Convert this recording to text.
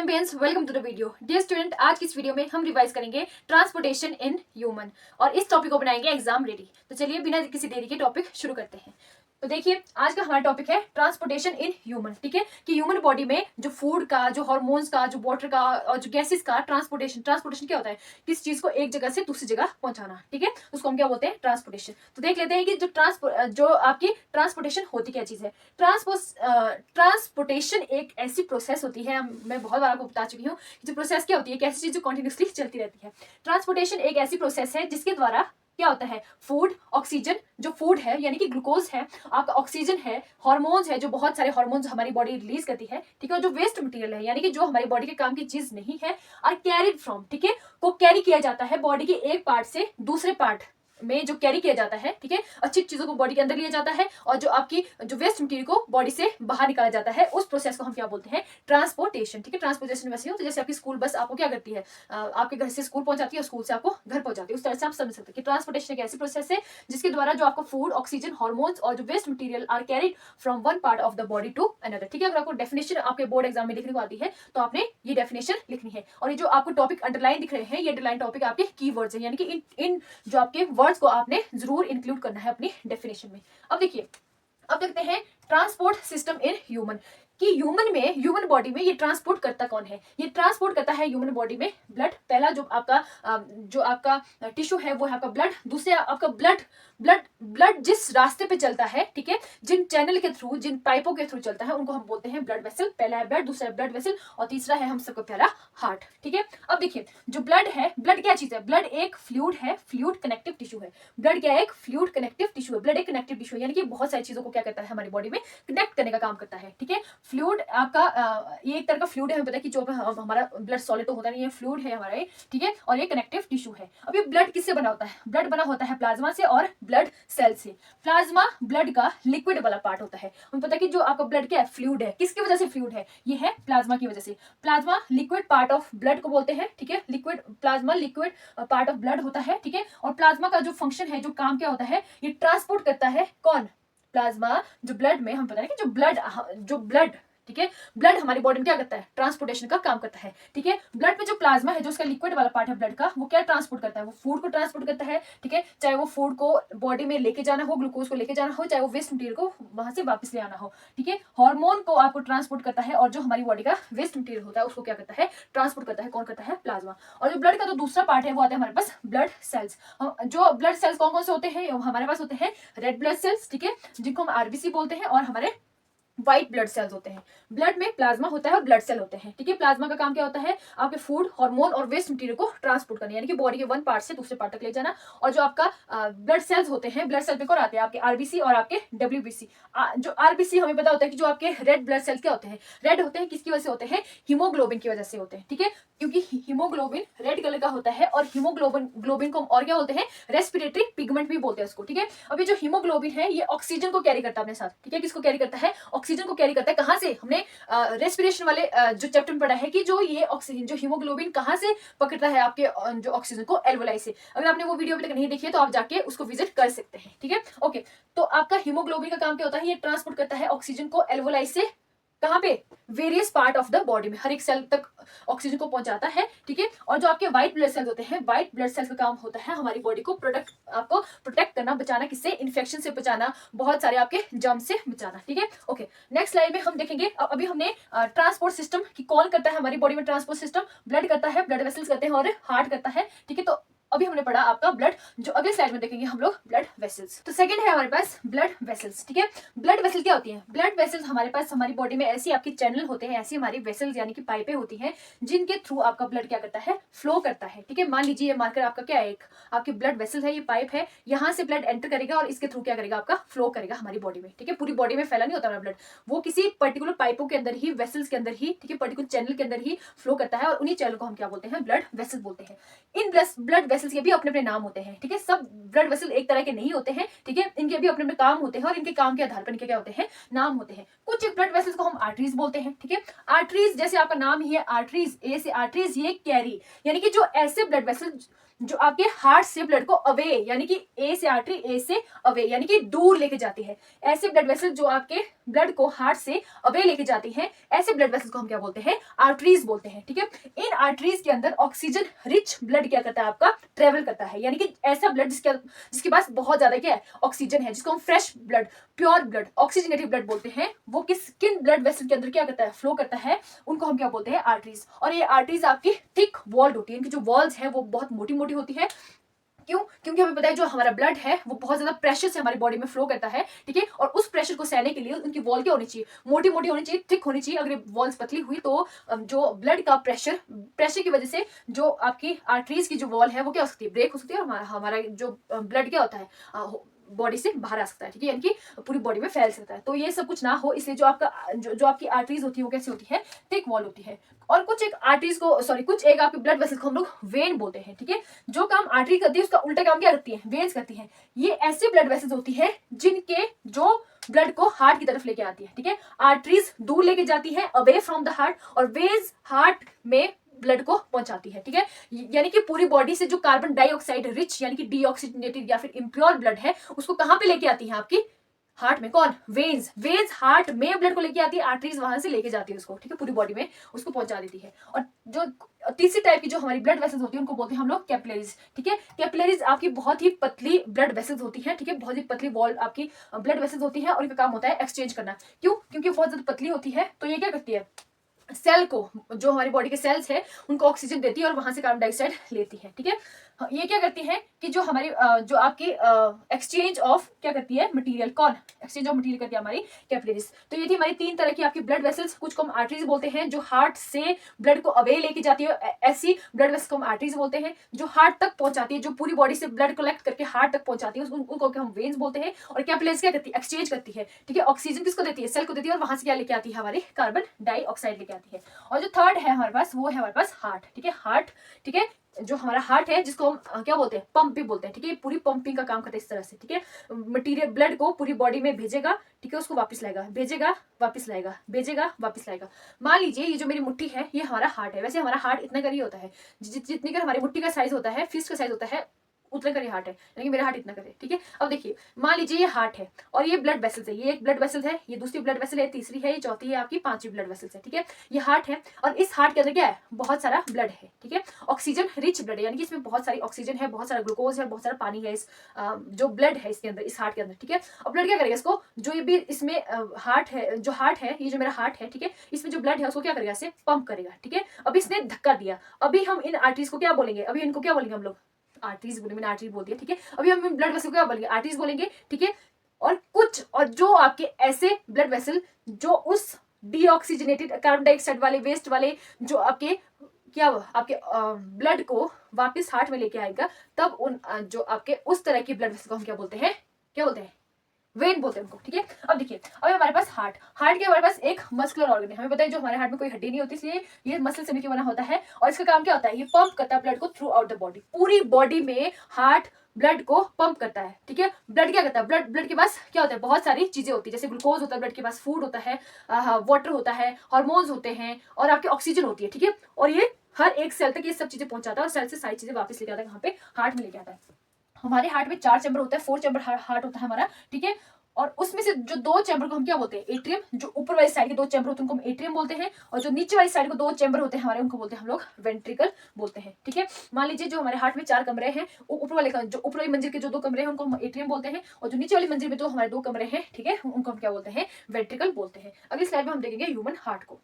Champions, welcome to the video. Dear student, आज की इस वीडियो में हम रिवाइज करेंगे ट्रांसपोर्टेशन इन ह्यूमन और इस टॉपिक को बनाएंगे एग्जाम रेडी। तो चलिए बिना किसी देरी के टॉपिक शुरू करते हैं। तो देखिए, आज का हमारा टॉपिक है ट्रांसपोर्टेशन इन ह्यूमन। ठीक है, कि ह्यूमन बॉडी में जो फूड का, जो हार्मोन्स का, जो वाटर का और जो गैसेस का ट्रांसपोर्टेशन क्या होता है? किस चीज को एक जगह से दूसरी जगह पहुंचाना। ठीक है, उसको हम क्या बोलते हैं? ट्रांसपोर्टेशन। तो देख लेते हैं कि जो आपकी ट्रांसपोर्टेशन होती क्या चीज है। ट्रांसपोर्टेशन एक ऐसी प्रोसेस होती है, मैं बहुत बार आपको बता चुकी हूँ, जो प्रोसेस क्या होती है, एक ऐसी चीज जो कंटिन्यूसली चलती रहती है। ट्रांसपोर्टेशन एक ऐसी प्रोसेस है जिसके द्वारा क्या होता है, फूड, ऑक्सीजन, जो फूड है यानी कि ग्लूकोज है, आपका ऑक्सीजन है, हार्मोन्स है, जो बहुत सारे हार्मोन्स हमारी बॉडी रिलीज करती है, ठीक है, और जो वेस्ट मटेरियल है यानी कि जो हमारी बॉडी के काम की चीज नहीं है, आर कैरिड फ्रॉम, ठीक है, को कैरी किया जाता है बॉडी के एक पार्ट से दूसरे पार्ट में, जो कैरी किया जाता है, ठीक है, अच्छी चीजों को बॉडी के अंदर लिया जाता है और जो आपकी जो वेस्ट मटेरियल को बॉडी से बाहर निकाला जाता है, उस प्रोसेस को हम क्या बोलते हैं? ट्रांसपोर्टेशन। ठीक है, ट्रांसपोर्टेशन वैसे हो तो जैसे आपकी स्कूल बस आपको क्या करती है, आपके घर से स्कूल पहुंचाती है, स्कूल से आपको घर पहुंचाती है, उस तरह से आप समझ सकते हैं कि ट्रांसपोर्टेशन एक ऐसी प्रोसेस है जिसके द्वारा जो आपको फूड, ऑक्सीजन, हार्मोन्स और जो waste material are carried from one part of the body to another. ठीक है, अगर आपको डेफिनेशन आपके बोर्ड एग्जाम में लिखने को आती है तो आपने ये डेफिनेशन लिखनी है। और ये जो आपको टॉपिक अंडरलाइन दिख रहे हैं, ये अंडरलाइन टॉपिक आपके कीवर्ड्स हैं, यानी कि इन जो आपके वर्ड्स को आपने जरूर इंक्लूड करना है अपनी डेफिनेशन में। अब देखिए, अब देखते हैं ट्रांसपोर्ट सिस्टम इन ह्यूमन, कि ह्यूमन बॉडी में ये ट्रांसपोर्ट करता कौन है? ये ट्रांसपोर्ट करता है ह्यूमन बॉडी में ब्लड। पहला जो आपका टिश्यू है वो है आपका ब्लड। दूसरे आपका ब्लड जिस रास्ते पे चलता है, ठीक है, जिन चैनल के थ्रू, जिन पाइपों के थ्रू चलता है, उनको हम बोलते हैं ब्लड वेसल। पहला है ब्लड, दूसरा है ब्लड वेसल और तीसरा है हम सबको प्यारा हार्ट। ठीक है, अब देखिए, जो ब्लड है, ब्लड क्या चीज है? ब्लड एक फ्लूइड है, फ्लूइड कनेक्टिव टिश्यू है। ब्लड क्या है? एक फ्लूइड कनेक्टिव टिश्यू है। ब्लड एक कनेक्टिव टिश्यू है, यानी कि बहुत सारी चीजों को क्या करता है, हमारी बॉडी में कनेक्ट करने का काम करता है। ठीक है, फ्लूइड आपका ये एक तरह का फ्लूइड है, हमें पता है कि जो हमारा ब्लड सॉलिड तो होता नहीं है, फ्लूइड है हमारा, ठीक है, और ये कनेक्टिव टिश्यू है। अब ये ब्लड किससे बना होता है? ब्लड बना होता है प्लाज्मा से और ब्लड सेल से। प्लाज्मा ब्लड का लिक्विड वाला पार्ट होता है। हमें पता है कि जो आपका ब्लड क्या है? फ्लूइड है। किसकी वजह से फ्लूइड है? ये है प्लाज्मा की वजह से। Plasma liquid part of blood को बोलते हैं। ठीक है, liquid plasma liquid part of blood होता है। ठीक है, और प्लाज्मा का जो फंक्शन है, जो काम क्या होता है, ये ट्रांसपोर्ट करता है। कौन? प्लाज्मा। जो ब्लड में हम पता है कि जो ब्लड ठीक है, ब्लड हमारी बॉडी में क्या करता है? ट्रांसपोर्टेशन का काम करता है। ठीक है, ब्लड में जो प्लाज्मा है, जो उसका लिक्विड वाला पार्ट है ब्लड का, वो क्या ट्रांसपोर्ट करता है? वो फूड को ट्रांसपोर्ट करता है। ठीक है, चाहे वो फूड को बॉडी में लेके जाना हो, ग्लूकोज को लेके जाना हो, चाहे वो वेस्ट मटेरियल को वहां से वापस ले आना हो। ठीक है, हार्मोन को आपको ट्रांसपोर्ट करता है और जो हमारी बॉडी का वेस्ट मटेरियल होता है उसको क्या करता है? ट्रांसपोर्ट करता है। कौन करता है? प्लाज्मा। और जो ब्लड का जो दूसरा पार्ट है वो आता है हमारे पास ब्लड सेल्स। जो ब्लड सेल्स कौन कौन से होते हैं? हमारे पास होते हैं रेड ब्लड सेल्स, ठीक है, जिनको हम आरबीसी बोलते हैं, और हमारे व्हाइट ब्लड सेल्स होते हैं। ब्लड में प्लाज्मा होता है और ब्लड सेल होते हैं। ठीक है, प्लाज्मा का काम क्या होता है? आपके फूड, हार्मोन और वेस्ट मटेरियल को ट्रांसपोर्ट करना, यानी कि बॉडी के वन पार्ट से दूसरे पार्ट तक ले जाना। और जो आपका ब्लड सेल्स होते हैं, ब्लड सेल पे कौन आते हैं? आपके आरबीसी और आपके डब्ल्यूबीसी। जो आरबीसी हमें पता होता है कि जो आपके रेड ब्लड सेल्स क्या होते हैं? रेड होते हैं किसकी वजह से होते हैं? हीमोग्लोबिन की वजह से होते हैं। ठीक है, क्योंकि हीमोग्लोबिन रेड कलर का होता है और हीमोग्लोबिन को हम और क्या बोलते हैं? रेस्पिरेटरी पिगमेंट भी बोलते हैं उसको। ठीक है, अभी जो हीमोग्लोबिन है ये ऑक्सीजन को कैरी करता है अपने साथ। ठीक है, किसको कैरी करता है? ऑक्सीजन को कैरी करता है। कहां से? हमने रेस्पिरेशन वाले जो चैप्टर में पढ़ा है कि जो ये ऑक्सीजन, जो हीमोग्लोबिन कहां से पकड़ता है आपके जो ऑक्सीजन को? एल्वोलाई से। अगर आपने वो वीडियो अभी तक नहीं देखी है तो आप जाके उसको विजिट कर सकते हैं। ठीक है, ओके, तो आपका हीमोग्लोबिन का काम क्या होता है? ये ट्रांसपोर्ट करता है ऑक्सीजन को एल्वोलाई से। कहां पे? Various part of the body में, हर एक सेल तक ऑक्सीजन को पहुंचाता है। ठीक है, और जो आपके व्हाइट ब्लड सेल्स होते हैं, व्हाइट ब्लड सेल्स का काम होता है हमारी बॉडी को प्रोटेक्ट करना, बचाना। किससे? इन्फेक्शन से बचाना, बहुत सारे आपके जर्म से बचाना। ठीक है, ओके, नेक्स्ट स्लाइड में हम देखेंगे। अभी हमने ट्रांसपोर्ट सिस्टम की कौन करता है हमारी बॉडी में ट्रांसपोर्ट सिस्टम? ब्लड करता है, ब्लड वेसल्स करते हैं और हार्ट करता है। ठीक है, तो अभी हमने पढ़ा आपका ब्लड। जो अगले स्लाइड में देखेंगे हम लोग ब्लड वेसल्स। तो सेकंड है हमारे पास ब्लड वेसल्स। ठीक है, ब्लड वेसल क्या होती है? ब्लड वेसल्स हमारे पास हमारी बॉडी में ऐसी आपकी चैनल होते हैं, ऐसी हमारी वेसल्स यानी कि पाइपें होती हैं जिनके थ्रू आपका ब्लड क्या करता है? फ्लो करता है। ठीक है, मान लीजिए ये मार्कर आपका क्या है? एक आपकी ब्लड वेसल है, ये पाइप है, यहाँ से ब्लड एंटर करेगा और इसके थ्रू क्या करेगा? आपका फ्लो करेगा हमारी बॉडी में। ठीक है, पूरी बॉडी में फैला नहीं होता ब्लड, वो किसी पर्टिकुलर पाइपों के अंदर ही, वेसल्स के अंदर ही, ठीक है, पर्टिकुलर चैनल के अंदर ही फ्लो करता है और उन्हीं चैनल को हम क्या बोलते हैं? ब्लड वेसल बोलते हैं। इन ब्लड वेसल्स के भी अपने अपने नाम होते हैं। ठीक है, सब ब्लड वेसल एक तरह के नहीं होते हैं। ठीक है, इनके भी अपने अपने काम होते हैं और इनके काम के आधार पर इनके क्या होते हैं? नाम होते हैं। कुछ ब्लड वेसल्स को हम आर्टरीज बोलते हैं। ठीक है, आर्टरीज जैसे आपका नाम ही है आर्टरीज, ए से आर्टरीज, ये कैरी, यानी कि जो ऐसे ब्लड वेसल जो आपके हार्ट से ब्लड को अवे, यानी कि ए से आर्टरी, ए से अवे यानी कि दूर लेके जाती है। ऐसे ब्लड वेसल जो आपके ब्लड को हार्ट से अवे लेके जाती हैं, ऐसे ब्लड वेसल को हम क्या बोलते हैं, आर्टरीज बोलते हैं। ठीक है, इन आर्टरीज के अंदर ऑक्सीजन रिच ब्लड क्या करता है, आपका ट्रेवल करता है, यानी कि ऐसा ब्लड जिसके पास बहुत ज्यादा क्या है, ऑक्सीजन है, जिसको हम fresh blood, pure blood, oxygenated blood बोलते हैं, वो किन ब्लड वेसल के अंदर क्या करता है, फ्लो करता है, उनको हम क्या बोलते हैं, आर्टरीज। और ये आर्टरीज आपकी थिक वॉल्ड होती है, इनकी जो वॉल्स है वो बहुत मोटी मोटी होती है। क्यों? क्योंकि हमें पता है जो हमारा ब्लड है वो बहुत ज्यादा प्रेशर से हमारी बॉडी में फ्लो करता है। ठीक है, और उस प्रेशर को सहने के लिए उनकी वॉल क्या होनी चाहिए, मोटी मोटी होनी चाहिए, थिक होनी चाहिए। अगर वॉल्स पतली हुई तो जो ब्लड का प्रेशर की वजह से जो आपकी आर्टरीज की जो वॉल है वो क्या हो सकती है, ब्रेक हो सकती है, और हमारा जो ब्लड क्या होता है, बॉडी से बाहर आ सकता है। ठीक है, यानी कि पूरी बॉडी में फैल सकता है। तो ये सब कुछ ना हो, इसलिए जो आपका जो आपकी आर्टरीज होती है वो कैसी होती है, थिक वॉल होती है। और कुछ एक आर्टरीज को कुछ एक आपके ब्लड वेसल को हम लोग वेन बोलते हैं। ठीक है, जो काम आर्टरी करती है उसका उल्टा काम क्या करती है, वेन्स करती है। ये ऐसे ब्लड वेसल्स होती है जिनके जो ब्लड को हार्ट की तरफ लेके आती है। ठीक है, आर्टरीज दूर लेके जाती है, अवे फ्रॉम द हार्ट, और वेन्स हार्ट में ब्लड को पहुंचाती है। ठीक है, यानी कि पूरी बॉडी से जो कार्बन डाइऑक्साइड रिच यानी कि डीऑक्सीजनेटेड या फिर इम्प्योर ब्लड है उसको कहां पे लेके आती है, आपकी हार्ट में। कौन? वेन्स हार्ट में ब्लड को लेके आती है, आर्टरीज वहां से लेके जाती है उसको। ठीक है, पूरी बॉडी में उसको पहुंचा देती है। और जो तीसरी टाइप की जो हमारी ब्लड वेसल्स होती है उनको बोलते हैं हम लोग कैपिलरीज। ठीक है, कैपिलरीज आपकी बहुत ही पतली ब्लड वेसल्स होती है। ठीक है, बहुत ही पतली वॉल आपकी ब्लड वेसल्स होती है, और इनका काम होता है एक्सचेंज करना। क्यों? क्योंकि बहुत ज्यादा पतली होती है, तो ये क्या करती है, सेल को, जो हमारी बॉडी के सेल्स है उनको ऑक्सीजन देती है और वहां से कार्बन डाइऑक्साइड लेती है। ठीक है, ये क्या करती है कि जो हमारी जो आपकी एक्सचेंज ऑफ क्या करती है, मटेरियल। कौन एक्सचेंज ऑफ मटेरियल करती है? हमारी कैपिलरीज। तो ये थी हमारी तीन तरह की आपकी ब्लड वेसल्स। कुछ को हम आर्टरीज बोलते हैं जो हार्ट से ब्लड को अवे लेके जाती है, ऐसी ब्लड वेसल्स को हम आर्टरीज बोलते हैं। जो हार्ट तक पहुंचाती है, जो पूरी बॉडी से ब्लड कलेक्ट करके हार्ट तक पहुंचाती है, उनको हम वेन्स बोलते हैं। और कैपिलरीज क्या करती है, एक्सचेंज करती है। ठीक है, ऑक्सीजन किसको देती है, सेल को देती है, और वहां से क्या लेके आती है, हमारी कार्बन डाइऑक्साइड लेके आती है। और जो थर्ड है हमारे पास, वो है हमारे पास हार्ट। ठीक है, हार्ट। ठीक है, जो हमारा हार्ट है जिसको हम क्या बोलते हैं, पंप भी बोलते हैं। ठीक है, पूरी पंपिंग का काम करता है इस तरह से। ठीक है, मटेरियल ब्लड को पूरी बॉडी में भेजेगा, ठीक है, उसको वापस लाएगा, भेजेगा वापस लाएगा, भेजेगा वापस लाएगा। मान लीजिए ये जो मेरी मुट्ठी है ये हमारा हार्ट है। वैसे हमारा हार्ट इतना कर ही होता है, जितनी कर हमारी मुट्ठी का साइज होता है, फिस्ट का साइज होता है, उतना कर हार्ट है, यानी कि मेरा हार्ट इतना करे। ठीक है, अब देखिए, मान लीजिए ये हार्ट है और ये ब्लड वेसल्स है, ये एक ब्लड वेसल है, ये दूसरी ब्लड वेसल है, तीसरी है, ये चौथी है, आपकी पांचवी ब्लड वेसल्स है। ठीक है, ये हार्ट है, और इस हार्ट के अंदर क्या है, बहुत सारा ब्लड है। ठीक है, ऑक्सीजन रिच ब्लड है, यानी कि इसमें बहुत सारी ऑक्सीजन है, बहुत सारा ग्लूकोज है, बहुत सारा पानी है, इस जो ब्लड है इसके अंदर, इस हार्ट के अंदर। ठीक है, अब ब्लड क्या करेगा इसको, जो ये भी इसमें हार्ट है, जो हार्ट है, ये जो मेरा हार्ट है, ठीक है, इसमें जो ब्लड है उसको क्या करेगा, इसे पंप करेगा। ठीक है, अब इसने धक्का दिया, अभी हम इन आर्टरीज को क्या बोलेंगे, अभी इनको क्या बोलेंगे हम लोग, आर्टरीज बोले, मैंने आर्टरी बोल दिया। ठीक है, अभी हम ब्लड वेसल को क्या बोलेंगे, आर्टरीज बोलेंगे। ठीक है, और जो आपके ऐसे ब्लड वेसल जो उस डीऑक्सीजनेटेड कार्बन डाइऑक्साइड वाले वेस्ट वाले जो आपके क्या आपके ब्लड को वापस हार्ट में लेके आएगा, तब उन जो आपके उस तरह की ब्लड वेसल को हम क्या बोलते हैं, क्या बोलते हैं, वेन बोलते हैं उनको। ठीक है, अब देखिए, अब हमारे पास हार्ट के हमारे पास एक मस्कुलर ऑर्गन है। हमें पता है जो हमारे हार्ट में कोई हड्डी नहीं होती, इसलिए ये मसल से मिलकर बना होता है, और इसका काम क्या होता है, ये पंप करता है ब्लड को थ्रू आउट द बॉडी। पूरी बॉडी में हार्ट ब्लड को पंप करता है। ठीक है, ब्लड क्या करता है, ब्लड के पास क्या होता है, बहुत सारी चीजें होती है, जैसे ग्लूकोज होता है ब्लड के पास, फूड होता है, वाटर होता है, हार्मोन्स होते हैं, और आपकी ऑक्सीजन होती है। ठीक है, और ये हर एक सेल तक ये सब चीजें पहुंचाता है, और सेल से सारी चीजें वापस लेके आता है, कहाँ पे, हार्ट में लेके आता है। हमारे हार्ट में 4 चैम्बर होता है, 4 चैम्बर हार्ट होता है हमारा। ठीक है, और उसमें से जो 2 चैम्बर को हम क्या बोलते हैं, एट्रियम। जो ऊपर वाली साइड के 2 चैम्बर होते हैं उनको हम एट्रियम बोलते हैं, और जो नीचे वाली साइड को 2 चैम्बर होते हैं हमारे, उनको बोलते हैं हम लोग वेंट्रिकल बोलते हैं। ठीक है, मान लीजिए जो हमारे हार्ट में 4 कमरे हैं, ऊपर वाले जो ऊपर वाली मंजिल के जो 2 कमरे हैं उनको हम एट्रियम बोलते हैं, और जो नीचे वाली मंजिल में जो हमारे 2 कमरे हैं, ठीक है, उनको हम क्या बोलते हैं, वेंट्रिकल बोलते हैं। अगली स्लाइड में हम देखेंगे ह्यूमन हार्ट को।